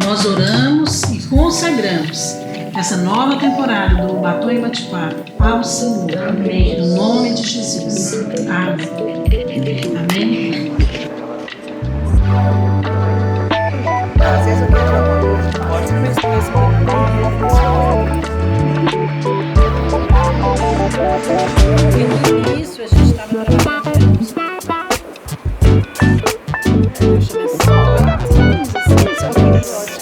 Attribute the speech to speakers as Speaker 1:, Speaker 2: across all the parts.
Speaker 1: Nós oramos e consagramos essa nova temporada do Batom e Bate-Papo ao Senhor. Amém. No nome de Jesus. Amém. Amém.
Speaker 2: Às vezes eu quero falar uma coisa, pode ser que eu esqueça que no início a gente estava trabalhando. Deixa eu ver se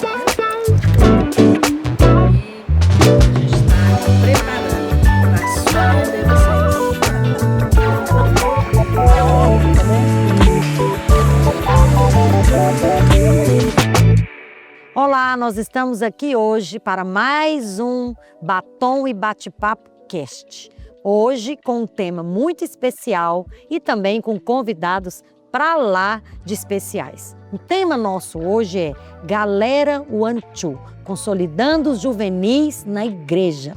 Speaker 3: Olá, nós estamos aqui hoje para mais um Batom e Bate-Papo Cast. Hoje com um tema muito especial e também com convidados para lá de especiais. O tema nosso hoje é Galera One Two, consolidando os juvenis na igreja.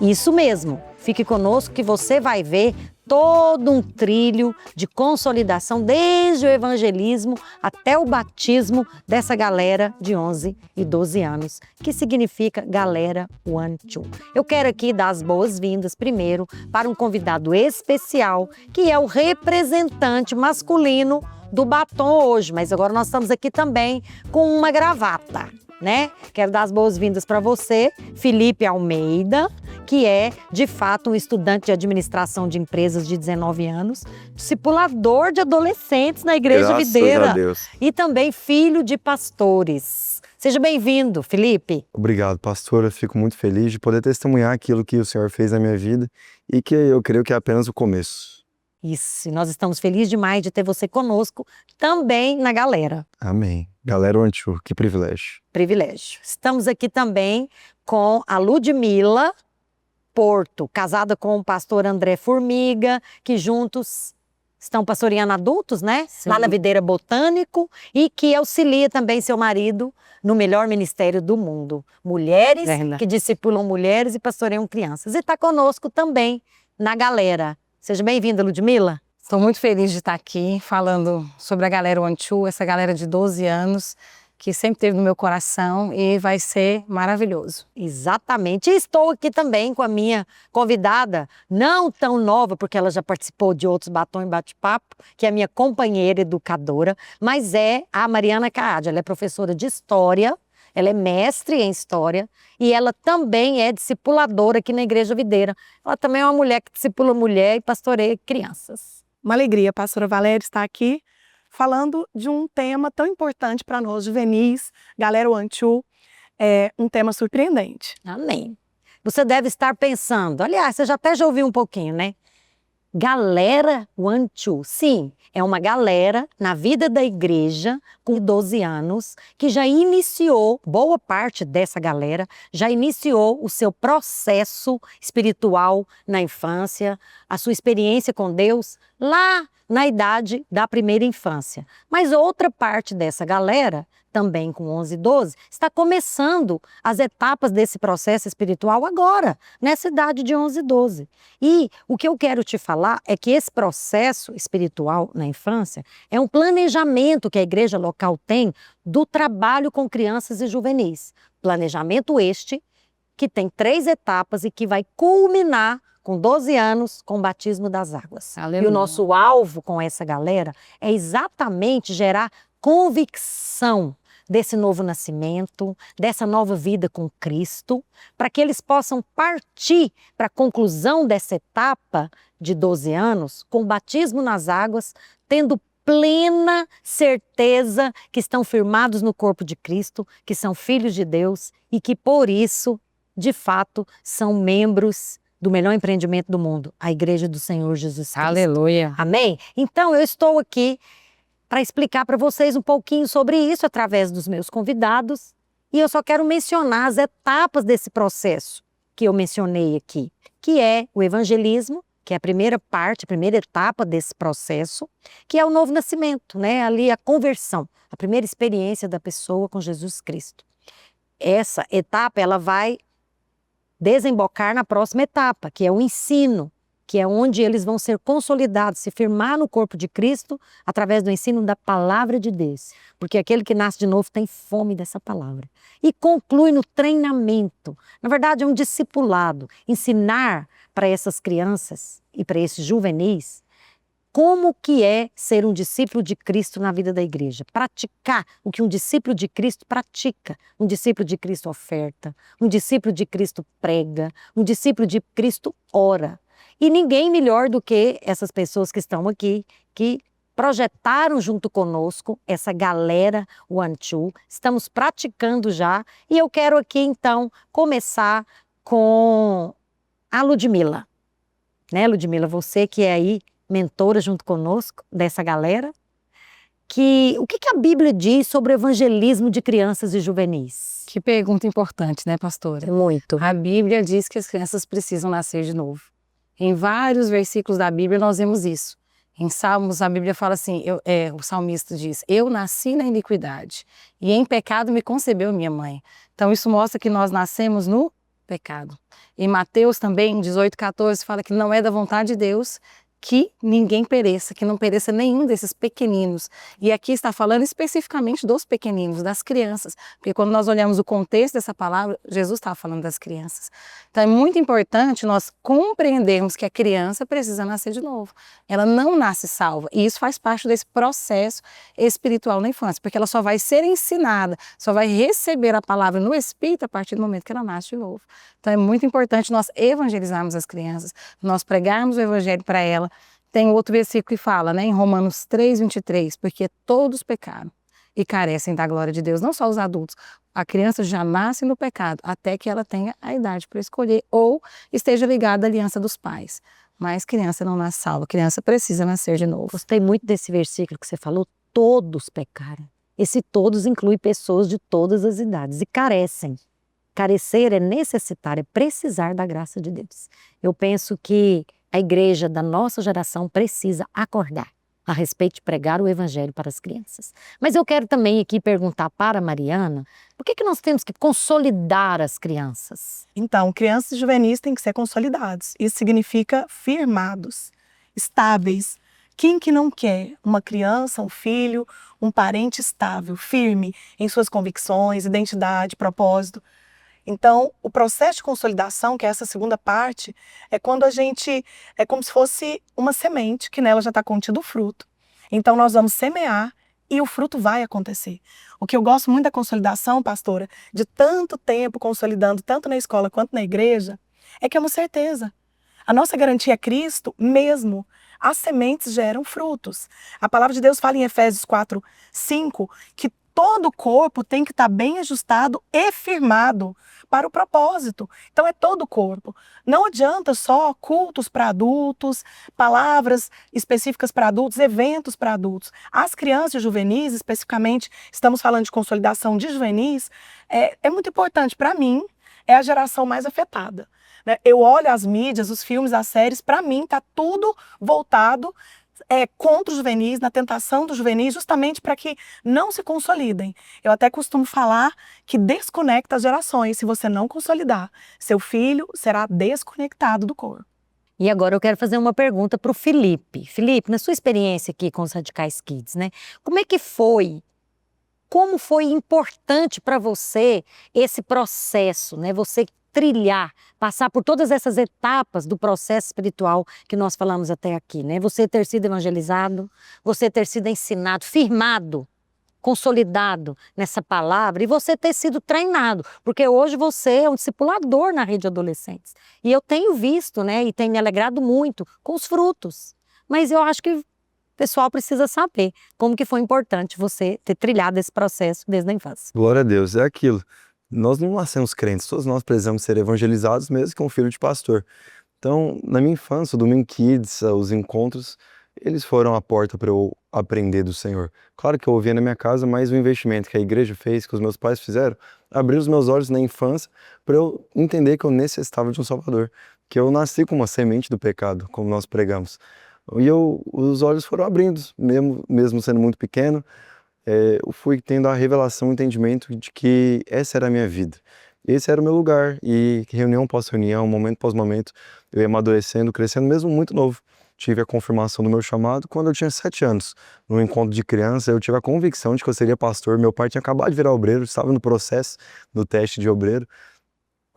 Speaker 3: Isso mesmo, fique conosco que você vai ver todo um trilho de consolidação desde o evangelismo até o batismo dessa galera de 11 e 12 anos, que significa Galera One Two. Eu quero aqui dar as boas-vindas primeiro para um convidado especial, que é o representante masculino do batom hoje, mas agora nós estamos aqui também com uma gravata, né? Quero dar as boas-vindas para você, Felipe Almeida, que é, de fato, um estudante de administração de empresas de 19 anos, discipulador de adolescentes na Igreja Videira.
Speaker 4: Graças a Deus.
Speaker 3: E também filho de pastores. Seja bem-vindo, Felipe.
Speaker 4: Obrigado, pastora. Fico muito feliz de poder testemunhar aquilo que o Senhor fez na minha vida e que eu creio que é apenas o começo.
Speaker 3: Isso, nós estamos felizes demais de ter você conosco também na galera.
Speaker 4: Amém. Galera One Two, que privilégio.
Speaker 3: Privilégio. Estamos aqui também com a Ludmila Porto, casada com o pastor André Formiga, que juntos estão pastoreando adultos, né?
Speaker 2: Sim.
Speaker 3: Lá na Videira Botânico, e que auxilia também seu marido no melhor ministério do mundo. Mulheres que discipulam mulheres e pastoreiam crianças. E está conosco também na galera. Seja bem-vinda, Ludmila.
Speaker 2: Estou muito feliz de estar aqui falando sobre a galera One Two, essa galera de 12 anos, que sempre teve no meu coração e vai ser maravilhoso.
Speaker 3: Exatamente. E estou aqui também com a minha convidada, não tão nova, porque ela já participou de outros Batom e Bate-Papo, que é a minha companheira educadora, mas é a Mariana Caade. Ela é professora de História, ela é mestre em História e ela também é discipuladora aqui na Igreja Videira. Ela também é uma mulher que discipula mulher e pastoreia crianças.
Speaker 5: Uma alegria, pastora Valéria, estar aqui falando de um tema tão importante para nós, juvenis, galera One Two, um tema surpreendente.
Speaker 3: Amém. Você deve estar pensando, aliás, você já até já ouviu um pouquinho, né? Galera One Two, sim, é uma galera na vida da igreja com 12 anos que já iniciou, boa parte dessa galera, já iniciou o seu processo espiritual na infância, a sua experiência com Deus lá na idade da primeira infância. Mas outra parte dessa galera, também com 11 e 12, está começando as etapas desse processo espiritual agora, nessa idade de 11 e 12. E o que eu quero te falar é que esse processo espiritual na infância é um planejamento que a igreja local tem do trabalho com crianças e juvenis. Planejamento este que tem 3 etapas e que vai culminar com 12 anos, com o batismo das águas.
Speaker 2: Aleluia.
Speaker 3: E o nosso alvo com essa galera é exatamente gerar convicção desse novo nascimento, dessa nova vida com Cristo, para que eles possam partir para a conclusão dessa etapa de 12 anos, com o batismo nas águas, tendo plena certeza que estão firmados no corpo de Cristo, que são filhos de Deus e que, por isso, de fato, são membros do melhor empreendimento do mundo, a Igreja do Senhor Jesus Cristo.
Speaker 2: Aleluia.
Speaker 3: Amém? Então, eu estou aqui para explicar para vocês um pouquinho sobre isso através dos meus convidados e eu só quero mencionar as etapas desse processo que eu mencionei aqui, que é o evangelismo, que é a primeira parte, a primeira etapa desse processo, que é o novo nascimento, né? Ali a conversão, a primeira experiência da pessoa com Jesus Cristo. Essa etapa, ela vai desembocar na próxima etapa, que é o ensino, que é onde eles vão ser consolidados, se firmar no corpo de Cristo através do ensino da palavra de Deus. Porque aquele que nasce de novo tem fome dessa palavra. E conclui no treinamento. Na verdade, é um discipulado. Ensinar para essas crianças e para esses juvenis como que é ser um discípulo de Cristo na vida da igreja. Praticar o que um discípulo de Cristo pratica. Um discípulo de Cristo oferta, um discípulo de Cristo prega, um discípulo de Cristo ora. E ninguém melhor do que essas pessoas que estão aqui, que projetaram junto conosco essa galera One Two. Estamos praticando já e eu quero aqui então começar com a Ludmila. Né, Ludmila, você que é aí mentora junto conosco dessa galera, o que a Bíblia diz sobre o evangelismo de crianças e juvenis?
Speaker 2: Que pergunta importante, né, pastora?
Speaker 3: Muito.
Speaker 2: A Bíblia diz que as crianças precisam nascer de novo. Em vários versículos da Bíblia nós vemos isso. Em Salmos a Bíblia fala assim, o salmista diz, eu nasci na iniquidade e em pecado me concebeu minha mãe. Então isso mostra que nós nascemos no pecado. Em Mateus também, 18:14, fala que não é da vontade de Deus que ninguém pereça, que não pereça nenhum desses pequeninos. E aqui está falando especificamente dos pequeninos, das crianças, porque quando nós olhamos o contexto dessa palavra, Jesus estava falando das crianças. Então é muito importante nós compreendermos que a criança precisa nascer de novo. Ela não nasce salva, e isso faz parte desse processo espiritual na infância, porque ela só vai ser ensinada, só vai receber a palavra no Espírito a partir do momento que ela nasce de novo. Então é muito importante nós evangelizarmos as crianças, nós pregarmos o evangelho para elas. Tem outro versículo que fala, né, em Romanos 3:23, porque todos pecaram e carecem da glória de Deus, não só os adultos. A criança já nasce no pecado até que ela tenha a idade para escolher ou esteja ligada à aliança dos pais. Mas criança não nasce salva, criança precisa nascer de novo.
Speaker 3: Gostei muito desse versículo que você falou, todos pecaram. Esse todos inclui pessoas de todas as idades e carecem. Carecer é necessitar, é precisar da graça de Deus. Eu penso que a igreja da nossa geração precisa acordar a respeito de pregar o evangelho para as crianças. Mas eu quero também aqui perguntar para a Mariana, por que nós temos que consolidar as crianças?
Speaker 5: Então, crianças e juvenis têm que ser consolidados. Isso significa firmados, estáveis. Quem que não quer uma criança, um filho, um parente estável, firme em suas convicções, identidade, propósito? Então, o processo de consolidação, que é essa segunda parte, é quando é como se fosse uma semente, que nela já está contido o fruto. Então, nós vamos semear e o fruto vai acontecer. O que eu gosto muito da consolidação, pastora, de tanto tempo consolidando, tanto na escola quanto na igreja, é que é uma certeza. A nossa garantia é Cristo mesmo. As sementes geram frutos. A palavra de Deus fala em Efésios 4:5 que todo o corpo tem que estar bem ajustado e firmado para o propósito. Então é todo o corpo. Não adianta só cultos para adultos, palavras específicas para adultos, eventos para adultos. As crianças e juvenis, especificamente, estamos falando de consolidação de juvenis, é muito importante. Para mim, é a geração mais afetada. Né? Eu olho as mídias, os filmes, as séries, para mim está tudo voltado contra os juvenis, na tentação dos juvenis, justamente para que não se consolidem. Eu até costumo falar que desconecta as gerações. Se você não consolidar, seu filho será desconectado do corpo.
Speaker 3: E agora eu quero fazer uma pergunta para o Felipe. Felipe, na sua experiência aqui com os Radicais Kids, né? Como foi importante para você esse processo, né? Você trilhar, passar por todas essas etapas do processo espiritual que nós falamos até aqui, né? Você ter sido evangelizado, você ter sido ensinado, firmado, consolidado nessa palavra e você ter sido treinado, porque hoje você é um discipulador na rede de adolescentes. E eu tenho visto, né, e tenho me alegrado muito com os frutos. Mas eu acho que o pessoal precisa saber como que foi importante você ter trilhado esse processo desde a infância.
Speaker 4: Glória a Deus, é aquilo. Nós não nascemos crentes, todos nós precisamos ser evangelizados mesmo com um filho de pastor. Então, na minha infância, o Domingo Kids, os encontros, eles foram a porta para eu aprender do Senhor. Claro que eu ouvia na minha casa, mas o investimento que a igreja fez, que os meus pais fizeram, abriu os meus olhos na infância para eu entender que eu necessitava de um Salvador, que eu nasci com uma semente do pecado, como nós pregamos. E os olhos foram abrindo, mesmo sendo muito pequeno, eu fui tendo a revelação, o entendimento de que essa era a minha vida. esse era o meu lugar. E reunião após reunião, momento após momento, eu ia amadurecendo, crescendo, mesmo muito novo. Tive a confirmação do meu chamado quando eu tinha 7 anos. No encontro de criança, eu tive a convicção de que eu seria pastor. Meu pai tinha acabado de virar obreiro, estava no processo, no teste de obreiro.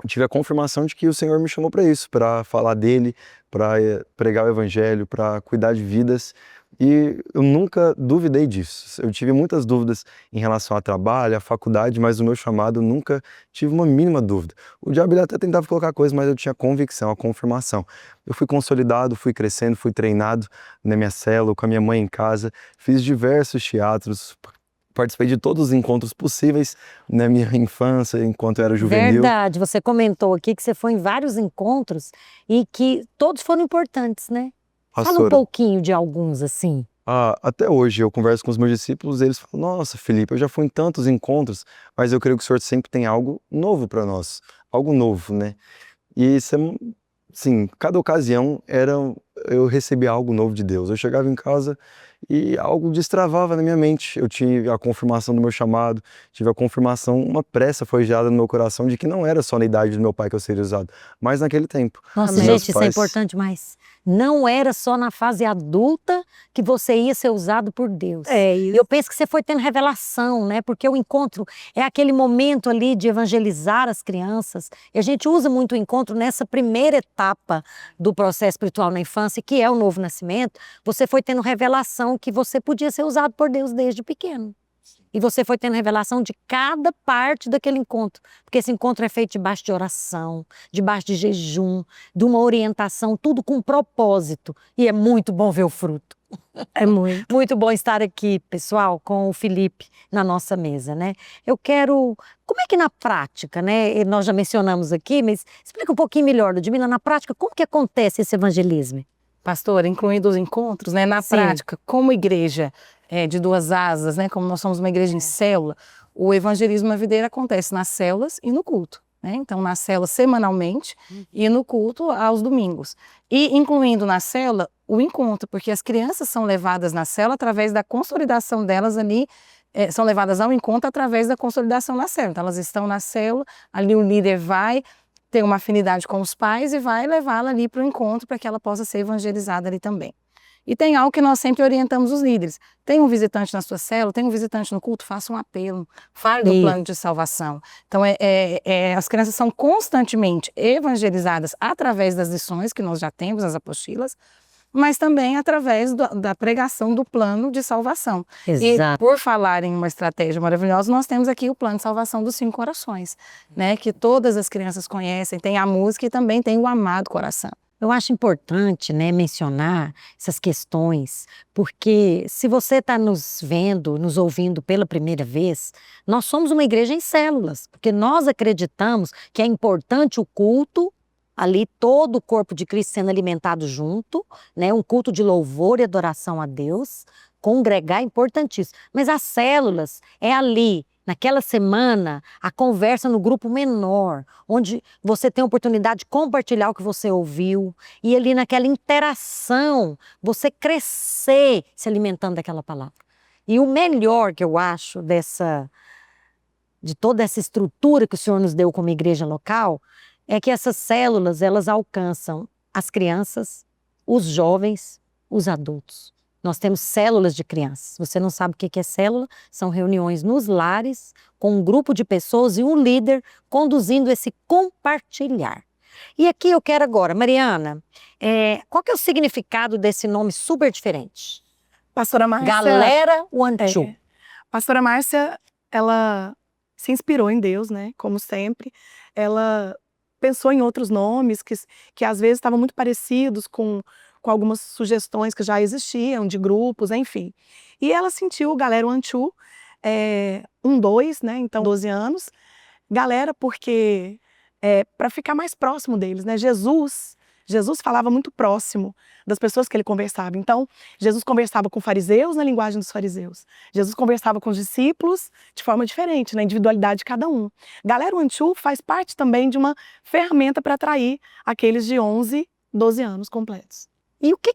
Speaker 4: Eu tive a confirmação de que o Senhor me chamou para isso, para falar dele, para pregar o evangelho, para cuidar de vidas. E eu nunca duvidei disso. Eu tive muitas dúvidas em relação ao trabalho, à faculdade, mas o meu chamado eu nunca tive uma mínima dúvida. O diabo ele até tentava colocar coisas, mas eu tinha convicção, a confirmação. Eu fui consolidado, fui crescendo, fui treinado na minha célula, com a minha mãe em casa, fiz diversos teatros, participei de todos os encontros possíveis na minha infância, enquanto eu era juvenil.
Speaker 3: Verdade, você comentou aqui que você foi em vários encontros e que todos foram importantes, né? Fala um
Speaker 4: Pastora,
Speaker 3: pouquinho de alguns, assim.
Speaker 4: até hoje eu converso com os meus discípulos, eles falam: Nossa, Felipe, eu já fui em tantos encontros, mas eu creio que o Senhor sempre tem algo novo para nós, algo novo, né? E isso sim, cada ocasião eu recebia algo novo de Deus. Eu chegava em casa e algo destravava na minha mente. Eu tive a confirmação do meu chamado, tive a confirmação, uma pressa foi gerada no meu coração de que não era só na idade do meu pai que eu seria usado, mas naquele tempo.
Speaker 3: Nossa,
Speaker 4: Meus
Speaker 3: gente, isso é
Speaker 4: pais-
Speaker 3: importante demais. Não era só na fase adulta que você ia ser usado por Deus. E eu penso que você foi tendo revelação, né? Porque o encontro é aquele momento ali de evangelizar as crianças. E a gente usa muito o encontro nessa primeira etapa do processo espiritual na infância, que é o novo nascimento. Você foi tendo revelação que você podia ser usado por Deus desde pequeno. E você foi tendo revelação de cada parte daquele encontro. Porque esse encontro é feito debaixo de oração, debaixo de jejum, de uma orientação, tudo com propósito. E é muito bom ver o fruto.
Speaker 5: É muito.
Speaker 3: Muito bom estar aqui, pessoal, com o Felipe na nossa mesa, né? Eu quero... Como é que na prática, né? E nós já mencionamos aqui, mas explica um pouquinho melhor, Ludmila, na prática, como que acontece esse evangelismo?
Speaker 2: Pastor, incluindo os encontros, né, na
Speaker 3: Sim.
Speaker 2: prática, como igreja de duas asas, né, como nós somos uma igreja em célula, o evangelismo na videira acontece nas células e no culto. Né? Então, na célula semanalmente e no culto aos domingos. E incluindo na célula o encontro, porque as crianças são levadas na célula através da consolidação delas ali, são levadas ao encontro através da consolidação na célula. Então, elas estão na célula, ali o líder vai ter uma afinidade com os pais e vai levá-la ali para o encontro para que ela possa ser evangelizada ali também. E tem algo que nós sempre orientamos os líderes. Tem um visitante na sua célula, tem um visitante no culto, faça um apelo, fale do plano de salvação. Então, as crianças são constantemente evangelizadas através das lições que nós já temos, as apostilas, mas também através da pregação do plano de salvação.
Speaker 3: Exato.
Speaker 2: E por falar em uma estratégia maravilhosa, nós temos aqui o plano de salvação dos 5 corações, né? Que todas as crianças conhecem, tem a música e também tem o amado coração.
Speaker 3: Eu acho importante, né, mencionar essas questões, porque se você está nos vendo, nos ouvindo pela primeira vez, nós somos uma igreja em células, porque nós acreditamos que é importante o culto, ali todo o corpo de Cristo sendo alimentado junto, né, um culto de louvor e adoração a Deus, congregar é importantíssimo. Mas as células é ali, naquela semana, a conversa no grupo menor, onde você tem a oportunidade de compartilhar o que você ouviu e ali naquela interação, você crescer se alimentando daquela palavra. E o melhor que eu acho de toda essa estrutura que o Senhor nos deu como igreja local, é que essas células, elas alcançam as crianças, os jovens, os adultos. Nós temos células de crianças. Você não sabe o que é célula? São reuniões nos lares, com um grupo de pessoas e um líder conduzindo esse compartilhar. E aqui eu quero agora, Mariana, qual que é o significado desse nome super diferente?
Speaker 5: Pastora Márcia...
Speaker 3: Galera Wanchu.
Speaker 5: Pastora Márcia, ela se inspirou em Deus, né? Como sempre. Ela pensou em outros nomes que às vezes estavam muito parecidos com algumas sugestões que já existiam, de grupos, enfim. E ela sentiu Galera Wanchu, 2, né? Então, 12 anos. Galera, porque para ficar mais próximo deles, né? Jesus falava muito próximo das pessoas que ele conversava. Então, Jesus conversava com fariseus na linguagem dos fariseus. Jesus conversava com os discípulos de forma diferente, na individualidade de cada um. Galera Wanchu faz parte também de uma ferramenta para atrair aqueles de 11, 12 anos completos.
Speaker 3: E o que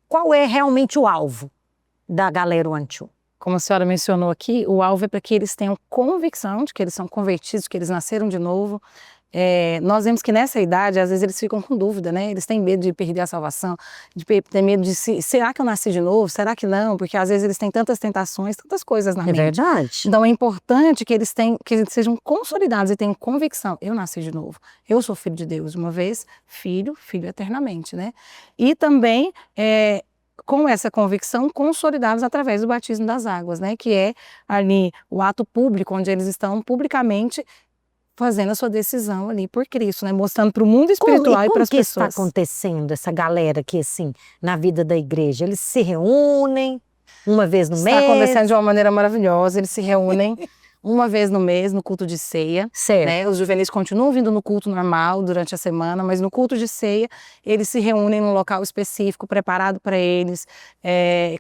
Speaker 3: qual é realmente o alvo da Galera Wanchu?
Speaker 2: como a senhora mencionou aqui, o alvo é para que eles tenham convicção de que eles são convertidos, que eles nasceram de novo. Nós vemos que nessa idade, às vezes eles ficam com dúvida, né? Eles têm medo de perder a salvação, ter medo de será que eu nasci de novo? Será que não? Porque às vezes eles têm tantas tentações, tantas coisas na mente.
Speaker 3: verdade.
Speaker 2: Então é importante que eles sejam consolidados e tenham convicção. Eu nasci de novo. Eu sou filho de Deus, uma vez filho eternamente, né? E também com essa convicção, consolidados através do batismo das águas, né? Que é ali o ato público, onde eles estão publicamente fazendo a sua decisão ali por Cristo, né? Mostrando para o mundo espiritual e para as pessoas.
Speaker 3: Como que está acontecendo essa galera aqui, assim, na vida da igreja? Eles se reúnem uma vez no mês?
Speaker 2: Está acontecendo de uma maneira maravilhosa, eles se reúnem uma vez no mês no culto de ceia.
Speaker 3: Certo.
Speaker 2: Né? Os juvenis continuam vindo no culto normal durante a semana, mas no culto de ceia eles se reúnem num local específico, preparado para eles,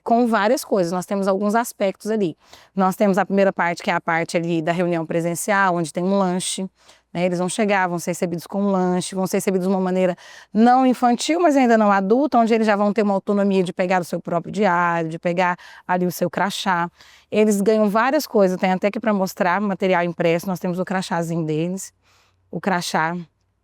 Speaker 2: com várias coisas. Nós temos alguns aspectos ali. Nós temos a primeira parte, que é a parte ali da reunião presencial, onde tem um lanche. Né? Eles vão chegar, vão ser recebidos com um lanche, vão ser recebidos de uma maneira não infantil, mas ainda não adulta, onde eles já vão ter uma autonomia de pegar o seu próprio diário, de pegar ali o seu crachá. Eles ganham várias coisas, tem até que para mostrar material impresso, nós temos o crachazinho deles, o crachá.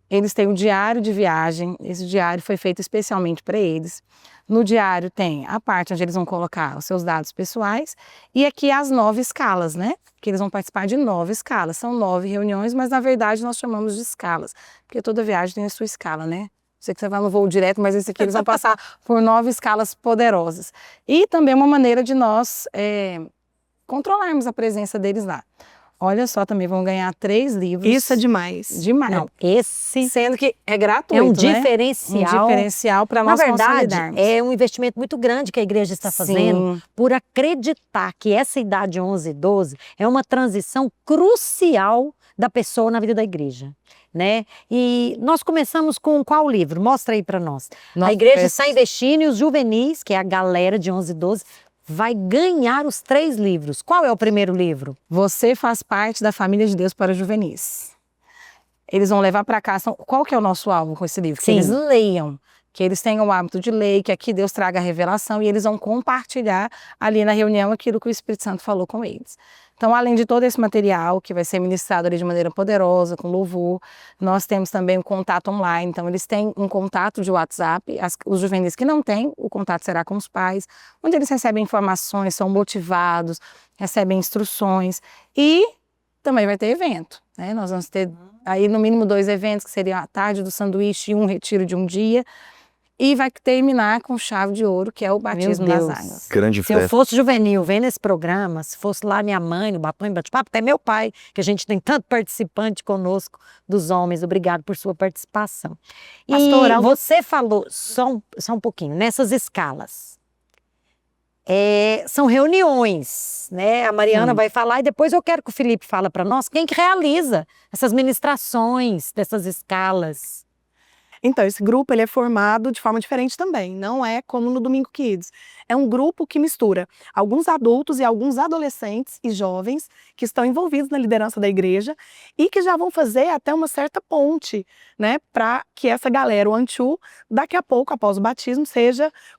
Speaker 2: Eles têm o diário de viagem, esse diário foi feito especialmente para eles. No diário tem a parte onde eles vão colocar os seus dados pessoais e aqui as 9 escalas, né? Que eles vão participar de 9 escalas. São 9 reuniões, mas na verdade nós chamamos de escalas, porque toda viagem tem a sua escala, né? Sei que você vai no voo direto, mas esse aqui eles vão passar por 9 escalas poderosas. E também uma maneira de nós controlarmos a presença deles lá. Olha só, também vão ganhar 3 livros.
Speaker 5: Isso é demais.
Speaker 2: Demais.
Speaker 3: Não, esse
Speaker 2: Sendo que é gratuito,
Speaker 3: é um
Speaker 2: né?
Speaker 3: diferencial.
Speaker 2: Um diferencial para
Speaker 3: Na
Speaker 2: nós
Speaker 3: verdade,
Speaker 2: consolidarmos.
Speaker 3: é um investimento muito grande que a igreja está fazendo.
Speaker 2: Sim.
Speaker 3: Por acreditar que essa idade 11 e 12 é uma transição crucial da pessoa na vida da igreja, né? E nós começamos com qual livro? Mostra aí para nós. A igreja está investindo e os juvenis, que é a galera de 11 e 12, vai ganhar os 3 livros. Qual é o primeiro livro?
Speaker 2: Você faz parte da família de Deus para juvenis. Eles vão levar para cá. Qual que é o nosso alvo com esse livro? Que eles leiam, que eles tenham o hábito de ler, que aqui Deus traga a revelação e eles vão compartilhar ali na reunião aquilo que o Espírito Santo falou com eles. Então, além de todo esse material que vai ser ministrado ali de maneira poderosa, com louvor, nós temos também um contato online. Então, eles têm um contato de WhatsApp. Os juvenis que não têm, o contato será com os pais, onde eles recebem informações, são motivados, recebem instruções e também vai ter evento, né? Nós vamos ter aí no mínimo 2 eventos, que seriam a tarde do sanduíche e um retiro de um dia. E vai terminar com chave de ouro, que é o batismo das águas.
Speaker 4: Grande
Speaker 3: Se eu
Speaker 4: festa.
Speaker 3: fosse juvenil vendo esse programa, se fosse lá minha mãe, no Batom e Bate-Papo, até meu pai, que a gente tem tanto participante conosco dos homens, obrigado por sua participação.
Speaker 5: Pastora,
Speaker 3: E você falou, só um pouquinho, nessas escalas. São reuniões, né? A Mariana vai falar e depois eu quero que o Felipe fale para nós quem que realiza essas ministrações dessas escalas.
Speaker 5: Então, esse grupo ele é formado de forma diferente também, não é como no Domingo Kids. É um grupo que mistura alguns adultos e alguns adolescentes e jovens que estão envolvidos na liderança da igreja e que já vão fazer até uma certa ponte, né, para que essa galera, o Anchu, daqui a pouco, após o batismo,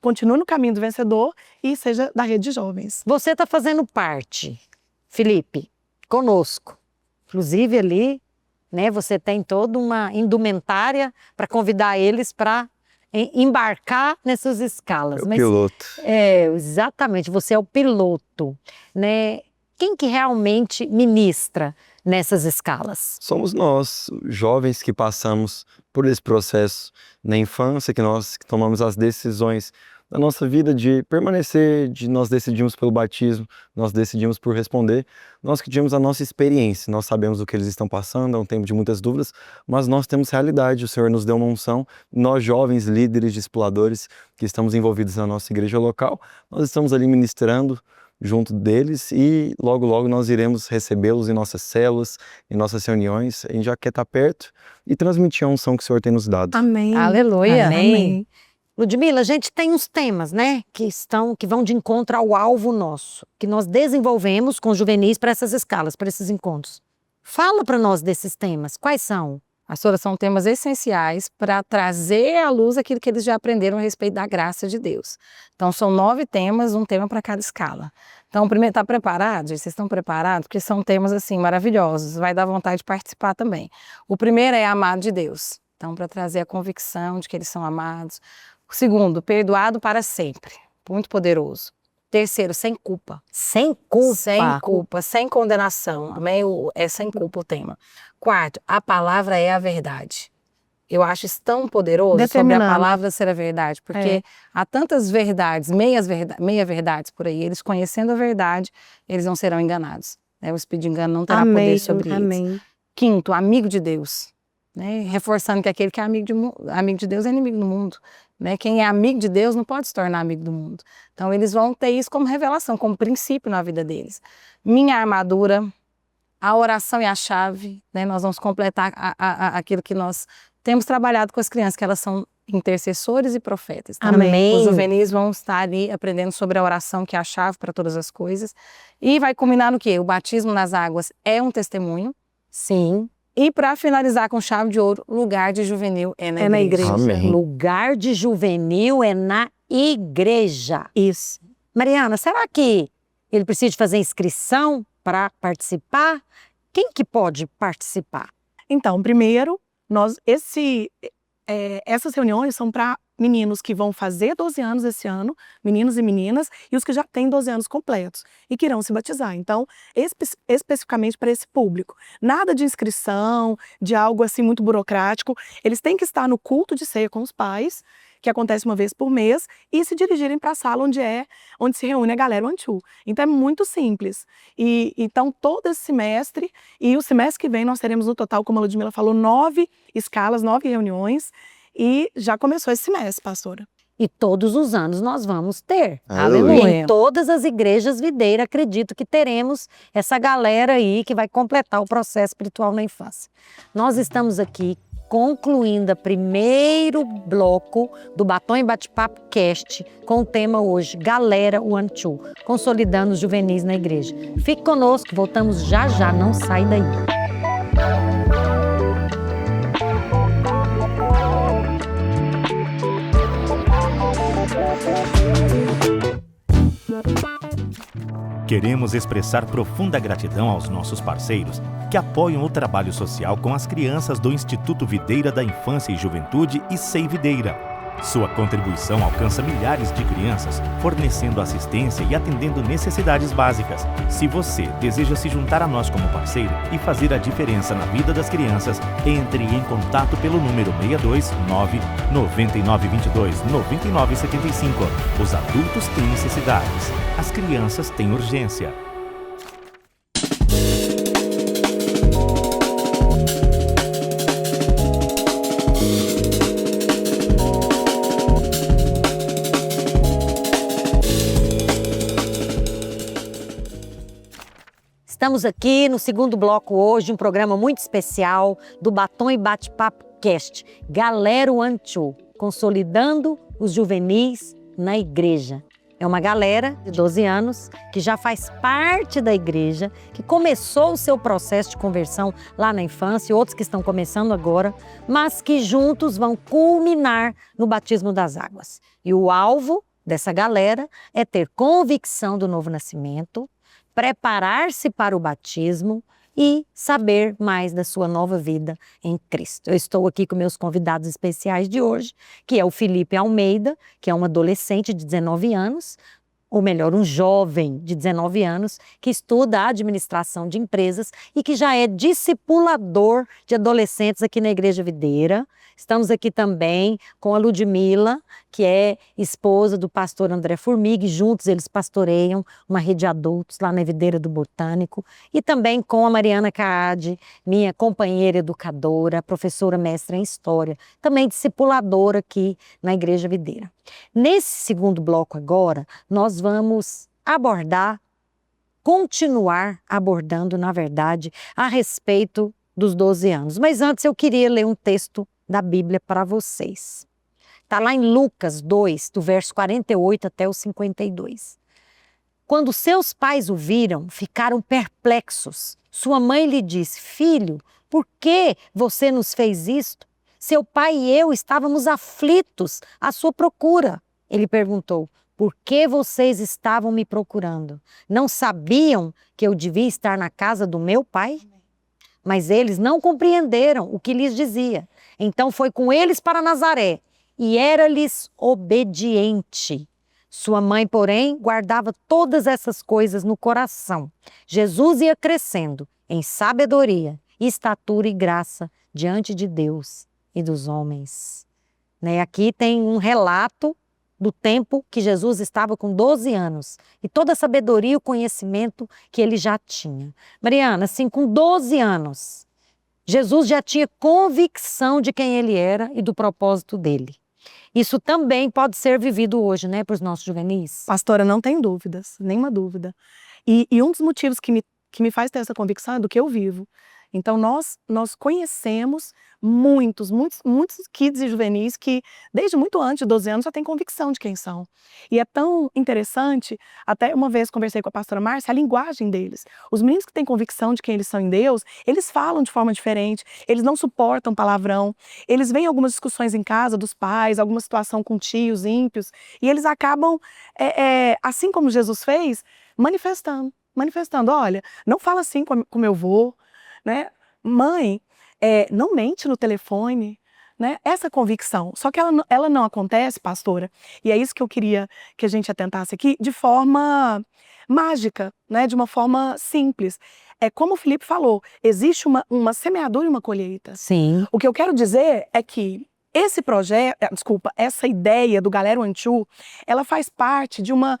Speaker 5: continue no caminho do vencedor e seja da rede de jovens.
Speaker 3: Você está fazendo parte, Felipe, conosco, inclusive ali, né? Você tem toda uma indumentária para convidar eles para embarcar nessas escalas.
Speaker 4: É o piloto.
Speaker 3: Exatamente, você é o piloto, né? Quem que realmente ministra nessas escalas?
Speaker 4: Somos nós, jovens que passamos por esse processo na infância, que nós tomamos as decisões da nossa vida de permanecer, nós decidimos pelo batismo, nós decidimos por responder, nós que tínhamos a nossa experiência, nós sabemos o que eles estão passando, é um tempo de muitas dúvidas, mas nós temos realidade, o Senhor nos deu uma unção, nós jovens líderes, discipuladores, que estamos envolvidos na nossa igreja local, nós estamos ali ministrando junto deles e logo logo nós iremos recebê-los em nossas células, em nossas reuniões, a gente já quer estar perto e transmitir a unção que o Senhor tem nos dado.
Speaker 5: Amém.
Speaker 2: Aleluia.
Speaker 3: Amém. Ludmila, a gente tem uns temas, né, que vão de encontro ao alvo nosso, que nós desenvolvemos com os juvenis para essas escalas, para esses encontros. Fala para nós desses temas, quais são?
Speaker 2: As suas são temas essenciais para trazer à luz aquilo que eles já aprenderam a respeito da graça de Deus. Então, são 9 temas, um tema para cada escala. Então, primeiro, tá preparado? Vocês estão preparados? Porque são temas, assim, maravilhosos. Vai dar vontade de participar também. O primeiro é amado de Deus. Então, para trazer a convicção de que eles são amados. O segundo, perdoado para sempre. Muito poderoso. Terceiro, sem culpa.
Speaker 3: Sem culpa.
Speaker 2: Sem culpa, sem condenação. Amém? É sem culpa o tema. Quarto, a palavra é a verdade. Eu acho isso tão poderoso sobre a palavra ser a verdade, porque há tantas verdades, meia-verdades por aí. Eles conhecendo a verdade, eles não serão enganados. Né? O espírito de engano não terá poder sobre eles. Quinto, amigo de Deus. Né? Reforçando que aquele que é amigo de Deus é inimigo do mundo. Né? Quem é amigo de Deus não pode se tornar amigo do mundo. Então eles vão ter isso como revelação, como princípio na vida deles. Minha armadura, a oração e a chave. Né? Nós vamos completar aquilo que nós temos trabalhado com as crianças, que elas são intercessores e profetas.
Speaker 3: Amém.
Speaker 2: Os juvenis vão estar ali aprendendo sobre a oração, que é a chave para todas as coisas. E vai culminar no quê? O batismo nas águas é um testemunho.
Speaker 3: Sim.
Speaker 2: E para finalizar com chave de ouro, lugar de juvenil é na igreja.
Speaker 4: Amém.
Speaker 3: Lugar de juvenil é na igreja.
Speaker 5: Isso.
Speaker 3: Mariana, será que ele precisa de fazer inscrição para participar? Quem que pode participar?
Speaker 5: Então, primeiro, essas reuniões são para meninos que vão fazer 12 anos esse ano, meninos e meninas, e os que já têm 12 anos completos e que irão se batizar. Então, especificamente para esse público. Nada de inscrição, de algo assim muito burocrático. Eles têm que estar no culto de ceia com os pais, que acontece uma vez por mês, e se dirigirem para a sala onde se reúne a galera Anchu. Então é muito simples. E então todo esse semestre, e o semestre que vem nós teremos no total, como a Ludmila falou, 9 escalas, 9 reuniões, e já começou esse semestre, pastora.
Speaker 3: E todos os anos nós vamos ter.
Speaker 4: Aleluia.
Speaker 3: Em todas as igrejas Videira, acredito que teremos essa galera aí que vai completar o processo espiritual na infância. Nós estamos aqui concluindo o primeiro bloco do Batom e Bate-Papo Cast, com o tema hoje, Galera One Two, consolidando os juvenis na igreja. Fique conosco, voltamos já já, não sai daí.
Speaker 6: Queremos expressar profunda gratidão aos nossos parceiros que apoiam o trabalho social com as crianças do Instituto Videira da Infância e Juventude e SEI Videira. Sua contribuição alcança milhares de crianças, fornecendo assistência e atendendo necessidades básicas. Se você deseja se juntar a nós como parceiro e fazer a diferença na vida das crianças, entre em contato pelo número 629 9922 9975. Os adultos têm necessidades, as crianças têm urgência.
Speaker 3: Estamos aqui no segundo bloco hoje, um programa muito especial do Batom e Bate-Papo Cast, Galera One Two, consolidando os juvenis na igreja. É uma galera de 12 anos que já faz parte da igreja, que começou o seu processo de conversão lá na infância, e outros que estão começando agora, mas que juntos vão culminar no batismo das águas. E o alvo dessa galera é ter convicção do novo nascimento, preparar-se para o batismo e saber mais da sua nova vida em Cristo. Eu estou aqui com meus convidados especiais de hoje, que é o Felipe Almeida, que é um adolescente de 19 anos, ou melhor, um jovem de 19 anos, que estuda administração de empresas e que já é discipulador de adolescentes aqui na Igreja Videira. Estamos aqui também com a Ludmila, que é esposa do pastor André Formiga, e juntos eles pastoreiam uma rede de adultos lá na Videira do Botânico. E também com a Mariana Caade, minha companheira educadora, professora mestra em História, também discipuladora aqui na Igreja Videira. Nesse segundo bloco agora, nós vamos continuar abordando, na verdade, a respeito dos 12 anos. Mas antes eu queria ler um texto da Bíblia para vocês. Está lá em Lucas 2, do verso 48 até o 52. Quando seus pais o viram, ficaram perplexos. Sua mãe lhe disse: filho, por que você nos fez isto? Seu pai e eu estávamos aflitos à sua procura. Ele perguntou: Por que vocês estavam me procurando? Não sabiam que eu devia estar na casa do meu pai? Mas eles não compreenderam o que lhes dizia. Então foi com eles para Nazaré e era-lhes obediente. Sua mãe, porém, guardava todas essas coisas no coração. Jesus ia crescendo em sabedoria, estatura e graça diante de Deus e dos homens. Né? Aqui tem um relato do tempo que Jesus estava com 12 anos e toda a sabedoria e o conhecimento que ele já tinha. Mariana, assim, com 12 anos, Jesus já tinha convicção de quem ele era e do propósito dele. Isso também pode ser vivido hoje, né, para os nossos juvenis?
Speaker 5: Pastora, não tem dúvidas, nenhuma dúvida. E um dos motivos que me faz ter essa convicção é do que eu vivo. Então, nós conhecemos muitos kids e juvenis que, desde muito antes de 12 anos, já têm convicção de quem são. E é tão interessante, até uma vez conversei com a pastora Márcia, a linguagem deles. Os meninos que têm convicção de quem eles são em Deus, eles falam de forma diferente, eles não suportam palavrão, eles veem algumas discussões em casa dos pais, alguma situação com tios ímpios, e eles acabam, assim como Jesus fez, manifestando, olha, não fala assim com meu avô, né? Mãe, não mente no telefone, né? Essa convicção. Só que ela não acontece, pastora, e é isso que eu queria que a gente atentasse aqui, de forma mágica, né? De uma forma simples. É como o Felipe falou, existe uma semeadura e uma colheita.
Speaker 3: Sim.
Speaker 5: O que eu quero dizer é que esse projeto, essa ideia do Galera Anchu, ela faz parte de uma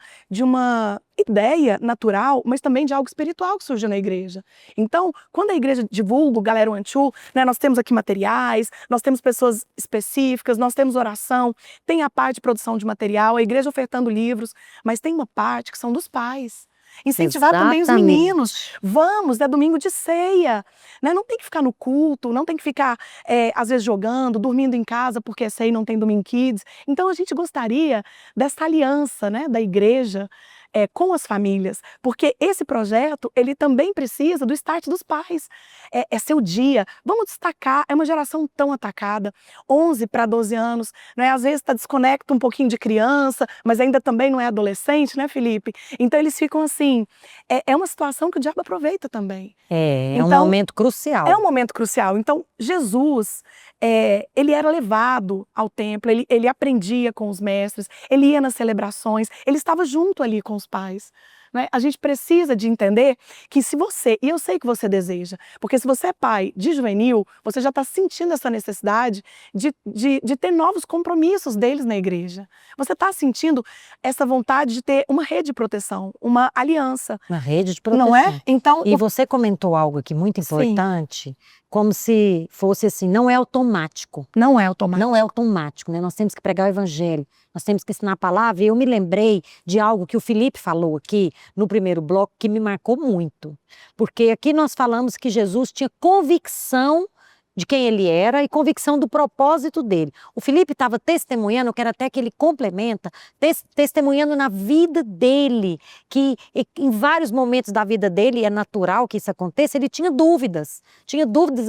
Speaker 5: ideia natural, mas também de algo espiritual que surgiu na igreja. Então, quando a igreja divulga o Galera Anchu, né, nós temos aqui materiais, nós temos pessoas específicas, nós temos oração, tem a parte de produção de material, a igreja ofertando livros, mas tem uma parte que são dos pais. Incentivar também os meninos. Vamos, é domingo de ceia. Né? Não tem que ficar no culto, não tem que ficar, às vezes, jogando, dormindo em casa, porque é ceia e não tem domingo kids. Então, a gente gostaria dessa aliança, né, da igreja com as famílias, porque esse projeto, ele também precisa do start dos pais. É seu dia. Vamos destacar, é uma geração tão atacada, 11 para 12 anos, né? Às vezes desconecta um pouquinho de criança, mas ainda também não é adolescente, né, Felipe? Então eles ficam assim, é uma situação que o diabo aproveita também.
Speaker 3: Um momento crucial.
Speaker 5: É um momento crucial. Então, Jesus, ele era levado ao templo, ele aprendia com os mestres, ele ia nas celebrações, ele estava junto ali com os pais. Né? A gente precisa de entender que se você, e eu sei que você deseja, porque se você é pai de juvenil, você já está sentindo essa necessidade de ter novos compromissos deles na igreja. Você está sentindo essa vontade de ter uma rede de proteção, uma aliança.
Speaker 3: Uma rede de proteção.
Speaker 5: Não é? Então,
Speaker 3: e você comentou algo aqui muito importante, como se fosse assim, não é automático.
Speaker 5: Não é automático.
Speaker 3: Não é automático, né? Nós temos que pregar o evangelho, nós temos que ensinar a palavra. E eu me lembrei de algo que o Felipe falou aqui no primeiro bloco que me marcou muito. Porque aqui nós falamos que Jesus tinha convicção de quem ele era e convicção do propósito dele. O Felipe estava testemunhando, eu quero até que ele complementa, testemunhando na vida dele, que em vários momentos da vida dele, é natural que isso aconteça, ele tinha dúvidas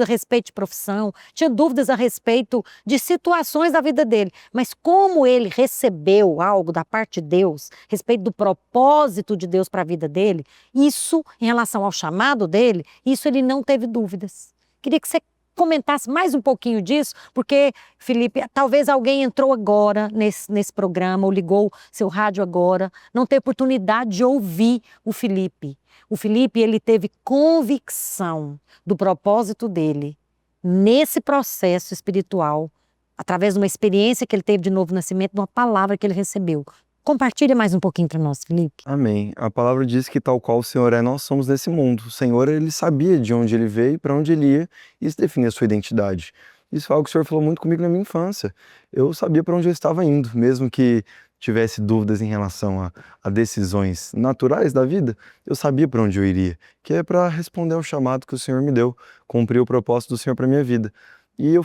Speaker 3: a respeito de profissão, tinha dúvidas a respeito de situações da vida dele, mas como ele recebeu algo da parte de Deus, a respeito do propósito de Deus para a vida dele, isso, em relação ao chamado dele, isso ele não teve dúvidas. Queria que você comentasse mais um pouquinho disso, porque, Felipe, talvez alguém entrou agora nesse programa, ou ligou seu rádio agora, não tem oportunidade de ouvir o Felipe. O Felipe, ele teve convicção do propósito dele nesse processo espiritual, através de uma experiência que ele teve de novo nascimento, de uma palavra que ele recebeu. Compartilha mais um pouquinho para nós, Felipe.
Speaker 4: Amém. A palavra diz que tal qual o Senhor é, nós somos nesse mundo. O Senhor, ele sabia de onde ele veio, para onde ele ia, e isso definia a sua identidade. Isso é algo que o Senhor falou muito comigo na minha infância. Eu sabia para onde eu estava indo, mesmo que tivesse dúvidas em relação a decisões naturais da vida, eu sabia para onde eu iria, que é para responder ao chamado que o Senhor me deu, cumprir o propósito do Senhor para minha vida. E eu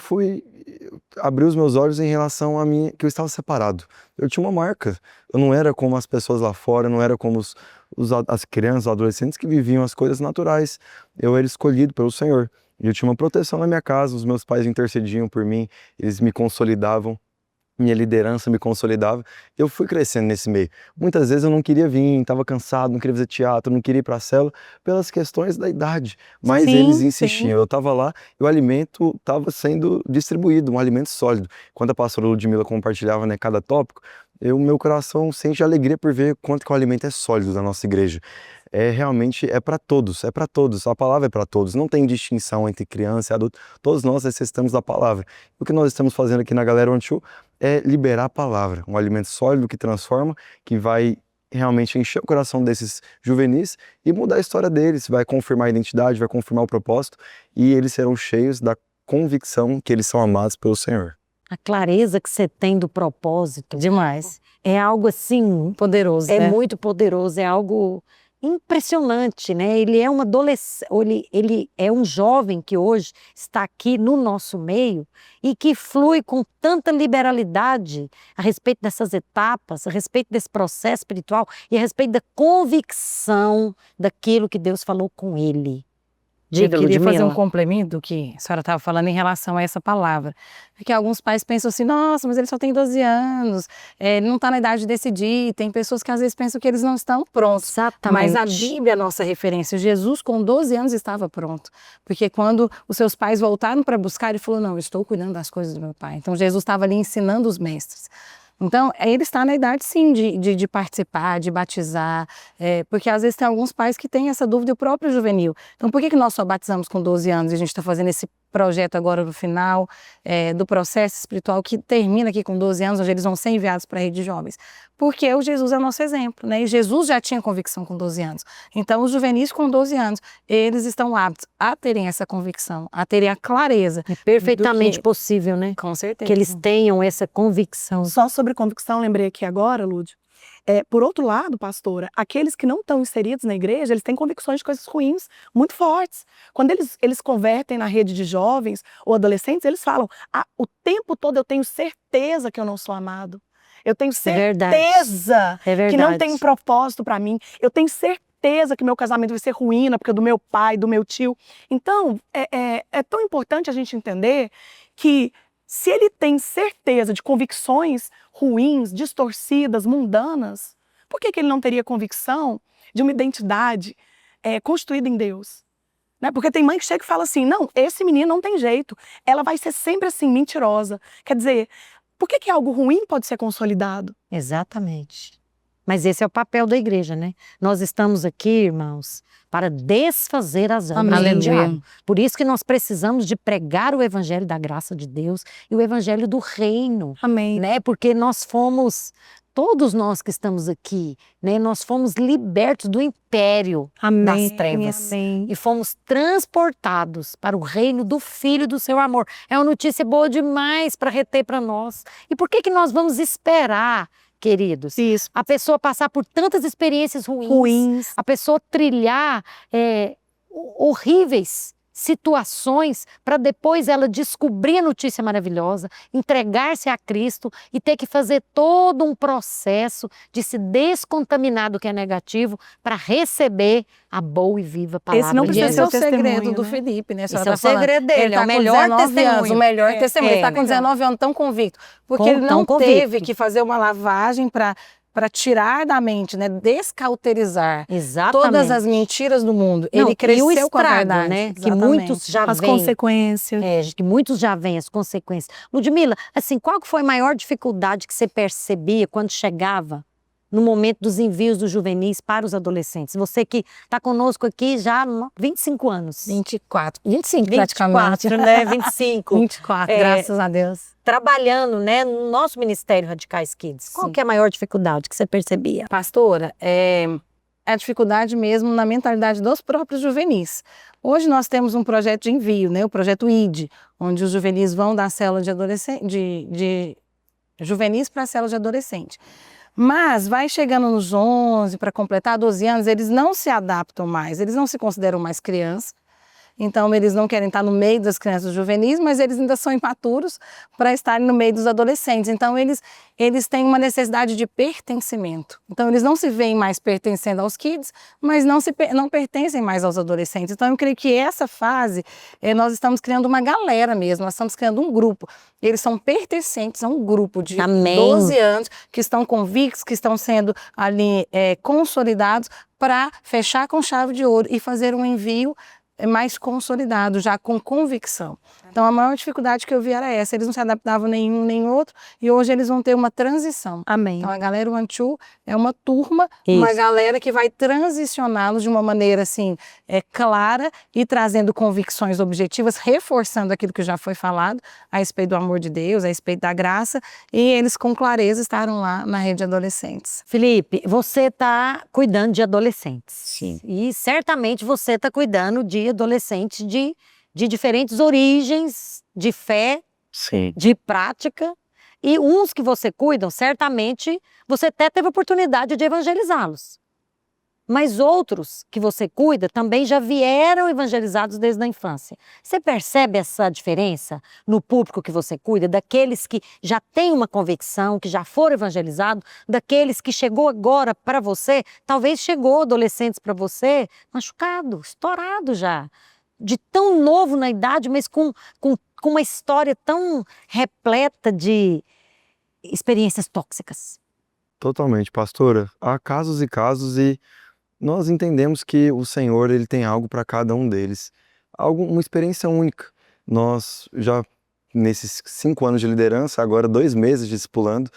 Speaker 4: abri os meus olhos em relação a mim, que eu estava separado. Eu tinha uma marca. Eu não era como as pessoas lá fora, não era como as crianças, os adolescentes que viviam as coisas naturais. Eu era escolhido pelo Senhor. E eu tinha uma proteção na minha casa, os meus pais intercediam por mim, eles me consolidavam. minha liderança me consolidava, eu fui crescendo nesse meio. Muitas vezes eu não queria vir, estava cansado, não queria fazer teatro, não queria ir para a célula, pelas questões da idade. Mas
Speaker 5: Sim,
Speaker 4: eles
Speaker 5: sim.
Speaker 4: insistiam, eu estava lá e o alimento estava sendo distribuído, um alimento sólido. Quando a pastora Ludmila compartilhava, né, cada tópico, meu coração sente alegria por ver quanto que o alimento é sólido da nossa igreja. Realmente é para todos, a palavra é para todos, não tem distinção entre criança e adulto, todos nós necessitamos da palavra. O que nós estamos fazendo aqui na Galera One Two é liberar a palavra, um alimento sólido que transforma, que vai realmente encher o coração desses juvenis e mudar a história deles, vai confirmar a identidade, vai confirmar o propósito e eles serão cheios da convicção que eles são amados pelo Senhor.
Speaker 3: A clareza que você tem do propósito
Speaker 2: Demais.
Speaker 3: é algo assim,
Speaker 2: Poderoso,
Speaker 3: é
Speaker 2: né?
Speaker 3: muito poderoso, é algo impressionante, né? Ele é um adolescente, ele é um jovem que hoje está aqui no nosso meio e que flui com tanta liberalidade a respeito dessas etapas, a respeito desse processo espiritual e a respeito da convicção daquilo que Deus falou com ele. Diga,
Speaker 2: Eu queria fazer um
Speaker 3: Ludmila.
Speaker 2: complemento que a senhora estava falando em relação a essa palavra. Porque alguns pais pensam assim, nossa, mas ele só tem 12 anos, ele não está na idade de decidir. Tem pessoas que às vezes pensam que eles não estão prontos.
Speaker 3: Exatamente.
Speaker 2: Mas a Bíblia é a nossa referência. Jesus com 12 anos estava pronto. Porque quando os seus pais voltaram para buscar, ele falou, não, eu estou cuidando das coisas do meu pai. Então Jesus estava ali ensinando os mestres. Então, ele está na idade, sim, de participar, de batizar, porque às vezes tem alguns pais que têm essa dúvida, e o próprio juvenil. Então, por que nós só batizamos com 12 anos e a gente está fazendo esse projeto agora no final do processo espiritual que termina aqui com 12 anos, onde eles vão ser enviados para a rede de jovens? Porque o Jesus é o nosso exemplo, né? E Jesus já tinha convicção com 12 anos. Então, os juvenis com 12 anos, eles estão aptos a terem essa convicção, a terem a clareza.
Speaker 3: É perfeitamente
Speaker 2: do que-
Speaker 3: possível, né?
Speaker 2: Com certeza.
Speaker 3: Que eles tenham essa convicção.
Speaker 5: Só sobre convicção, lembrei aqui agora, Lúdio. Por outro lado, pastora, aqueles que não estão inseridos na igreja, eles têm convicções de coisas ruins muito fortes. Quando eles convertem na rede de jovens ou adolescentes, eles falam, o tempo todo eu tenho certeza que eu não sou amado. Eu tenho
Speaker 3: verdade.
Speaker 5: certeza
Speaker 3: É verdade.
Speaker 5: que não tem propósito para mim. Eu tenho certeza que meu casamento vai ser ruína porque é do meu pai, do meu tio. Então, é tão importante a gente entender que se ele tem certeza de convicções ruins, distorcidas, mundanas, por que ele não teria convicção de uma identidade constituída em Deus? Né? Porque tem mãe que chega e fala assim, não, esse menino não tem jeito, ela vai ser sempre assim, mentirosa. Quer dizer, por que algo ruim pode ser consolidado?
Speaker 3: Exatamente. Mas esse é o papel da igreja, né? Nós estamos aqui, irmãos, para desfazer as obras do
Speaker 2: Aleluia.
Speaker 3: diabo. Por isso que nós precisamos de pregar o evangelho da graça de Deus e o evangelho do reino,
Speaker 5: Amém.
Speaker 3: né? Porque nós fomos, todos nós que estamos aqui, né? Nós fomos libertos do império
Speaker 5: Amém.
Speaker 3: das trevas.
Speaker 5: Amém.
Speaker 3: E fomos transportados para o reino do Filho do seu amor. É uma notícia boa demais para reter para nós. E por que nós vamos esperar, queridos,
Speaker 5: Isso.
Speaker 3: a pessoa passar por tantas experiências ruins, a pessoa trilhar horríveis situações para depois ela descobrir a notícia maravilhosa, entregar-se a Cristo e ter que fazer todo um processo de se descontaminar do que é negativo para receber a boa e viva palavra
Speaker 5: Esse não
Speaker 3: de
Speaker 5: precisa
Speaker 2: Esse
Speaker 5: ser
Speaker 2: é
Speaker 3: Deus.
Speaker 2: o segredo
Speaker 5: testemunho,
Speaker 2: do
Speaker 5: né?
Speaker 2: Felipe, né? A
Speaker 3: Esse
Speaker 2: senhora
Speaker 3: é
Speaker 2: tá
Speaker 3: o
Speaker 2: falando.
Speaker 3: segredo dele,
Speaker 2: Ele
Speaker 3: é
Speaker 2: tá
Speaker 3: o
Speaker 2: com
Speaker 3: melhor
Speaker 2: 19
Speaker 3: testemunho.
Speaker 2: anos, o melhor testemunho. Ele está com
Speaker 3: melhor.
Speaker 2: 19 anos tão convicto. Porque ele
Speaker 3: Tão
Speaker 2: não
Speaker 3: convicto.
Speaker 2: teve que fazer uma lavagem para tirar da mente, né? Descauterizar
Speaker 3: Exatamente.
Speaker 2: todas as mentiras do mundo.
Speaker 3: Não,
Speaker 2: ele
Speaker 3: e o
Speaker 2: cresceu
Speaker 3: estrago,
Speaker 2: com a verdade.
Speaker 3: né? Que
Speaker 2: Exatamente.
Speaker 3: muitos já
Speaker 5: As
Speaker 3: veem.
Speaker 5: consequências.
Speaker 3: Que muitos já veem as consequências. Ludmila, assim, qual que foi a maior dificuldade que você percebia quando chegava no momento dos envios dos juvenis para os adolescentes? Você que está conosco aqui já há 25 anos.
Speaker 2: 24, 25 praticamente.
Speaker 3: 24, né? 25.
Speaker 2: 24, graças a Deus.
Speaker 3: Trabalhando, né, no nosso Ministério Radicais Kids. Qual
Speaker 2: Sim.
Speaker 3: que é a maior dificuldade que você percebia?
Speaker 2: Pastora, é a dificuldade mesmo na mentalidade dos próprios juvenis. Hoje nós temos um projeto de envio, né, o projeto ID, onde os juvenis vão da célula de adolescente, de juvenis para a célula de adolescente. Mas vai chegando nos 11, para completar 12 anos, eles não se adaptam mais, eles não se consideram mais crianças. então eles não querem estar no meio das crianças juvenis, mas eles ainda são imaturos para estarem no meio dos adolescentes. Então eles têm uma necessidade de pertencimento. Então eles não se veem mais pertencendo aos kids, mas não pertencem mais aos adolescentes. Então eu creio que essa fase, nós estamos criando uma galera mesmo, nós estamos criando um grupo. Eles são pertencentes a um grupo de
Speaker 3: Amém.
Speaker 2: 12 anos, que estão convictos, que estão sendo ali consolidados para fechar com chave de ouro e fazer um envio mais consolidado, já com convicção. Então a maior dificuldade que eu vi era essa, eles não se adaptavam nenhum nem outro, e hoje eles vão ter uma transição.
Speaker 5: Amém.
Speaker 2: Então a galera One Two é uma turma,
Speaker 3: Isso.
Speaker 2: uma galera que vai transicioná-los de uma maneira assim, clara e trazendo convicções objetivas, reforçando aquilo que já foi falado a respeito do amor de Deus, a respeito da graça, e eles com clareza estarão lá na rede de adolescentes.
Speaker 3: Felipe, você está cuidando de adolescentes.
Speaker 2: Sim.
Speaker 3: E certamente você está cuidando de adolescentes de diferentes origens, de fé,
Speaker 4: Sim.
Speaker 3: de prática. E uns que você cuida, certamente você até teve oportunidade de evangelizá-los. Mas outros que você cuida também já vieram evangelizados desde a infância. Você percebe essa diferença no público que você cuida, daqueles que já têm uma convicção, que já foram evangelizados, daqueles que chegou agora para você, talvez chegou adolescentes para você, machucado, estourado já, de tão novo na idade, mas com uma história tão repleta de experiências tóxicas.
Speaker 4: Totalmente, pastora. Há casos e casos e nós entendemos que o Senhor ele tem algo para cada um deles, uma experiência única. Nós já, nesses 5 anos de liderança, agora 2 meses discipulando,